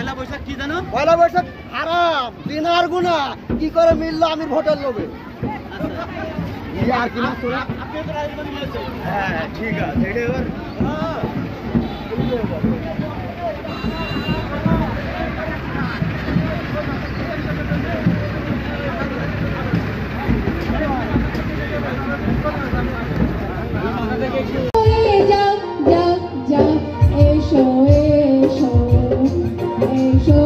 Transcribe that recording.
পয়লা বৈশাখ কি জানো? পয়লা বৈশাখ হারাম, দিনার গুনাহ, কি করে মিললো আমির ভোটের লোভে। আর কি না তোরা? আপনি তো রাজনীতি বলেছেন। হ্যাঁ ঠিক আছে, এটা এবার যাও যাও যাও, এসো এসো এসো